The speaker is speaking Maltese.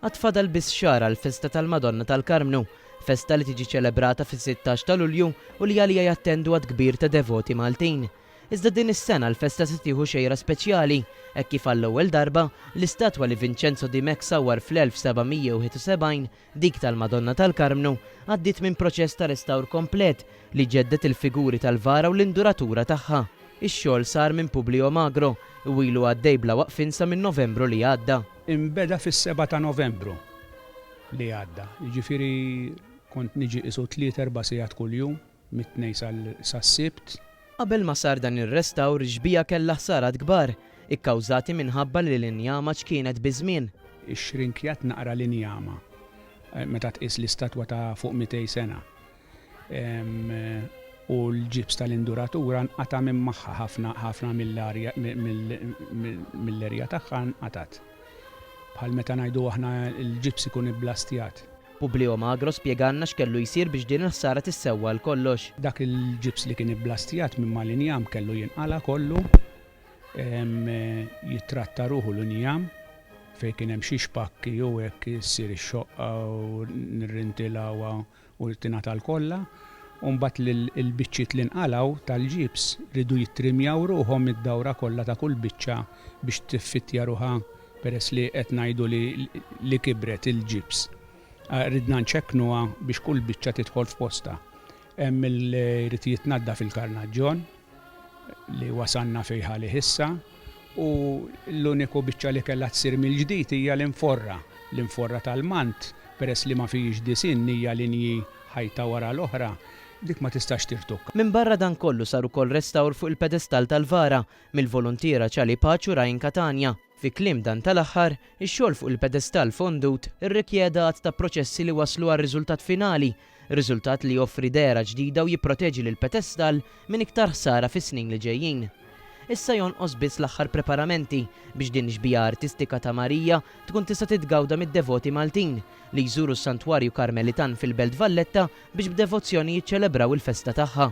Għatfadal biss xara l-festa tal-Madonna tal-Karmnu, festa li tiġi ċelebrata fis-16 ta' Lulju u li għalija jattendu għad kbir ta' devoti Maltin. Iżda din is-sena l-festa se tieħu xejra speċjali, hekk kif għall-ewwel darba l-istatwa li Vincenzo di Mek sawwar fl-1771 dik tal-Madonna tal-Karmnu għaddiet minn proċess ta' restawr komplet li ġeddet il-figuri tal-vara u l-induratura tagħha. Ix-xogħol sar minn Publio Magro u ilu għaddej bla waqfin sa minn Novembru li għadda. Imbeda fis-7 ta' Novembru li għadda. Jiġifieri kont niġi qisu 3-4 sigħat kuljum mit-tnejn sas-Sibt. Qabel ma sar dan ir-restawr ġbija kellha ħsarat kbar, ikkawżati minħabba li l-injama x'kienet biżmien. Ixrinkjat naqra l-injama meta tqis l-istatwa ta' fuq 200 sena. U l-ġibs tal-induratura nqata' minn magħha ħafna mill-erja tagħha nqatat. Bħal meta ngħidu aħna l-ġibs ikun ibblastjat. Publio Magro spjeganna x'kellu jsir biex din il-ħsara tissewwa l-kollox. Dak il-ġibs li kien ibblastjat minn mal-injam kellu jinqala kollu, jitratta ruħu l-injam fejn kien hemm xi xpakki jew hekk issir ix-xoqqa u nirrintilawha u tingħata l-kollha. U mbagħad il-biċċiet li nqalaw tal-ġibs ridu jittrimjaw ruħhom id-dawra kollha ta' kull biċċa biex tiffittja ruħha peress li qed ngħidu li kibret il-ġibs. Ridna nċekknuha biex kull biċċa tidħol f'posta. Hemm irid jitnadda fil-karnaġġon li wasanna fejn li issa u l-uniku biċċa li kellha tsir mill-ġdid hija l-inforra. L-inforra tal-mant peress li ma fihiex disin hija linji ħajta wara l-oħra. Dik ma tistax tirtuk. Min barra dan kollu sar ukoll restawr fuq il-pedestal tal-Vara mill-volontiera Ċali Paċu Rajn Katania. Fi kliem dan tal-aħħar, ix-xogħol fuq il-pedestal fondut irrikjeda għadd ta' proċessi li waslu għar-riżultat finali, riżultat li joffri dera ġdida u jipproteġi lil pedestal minn iktar ħsara fis-snin li ġejjin. Issa jonqos biss l-aħħar preparamenti biex din xbija artistika ta' Marija tkun tista' titgawda mid-devoti Maltin li jżuru s-Santwarju Karmelitan fil-Belt Valletta biex b'devozzjoni jiċċelebraw il-festa tagħha.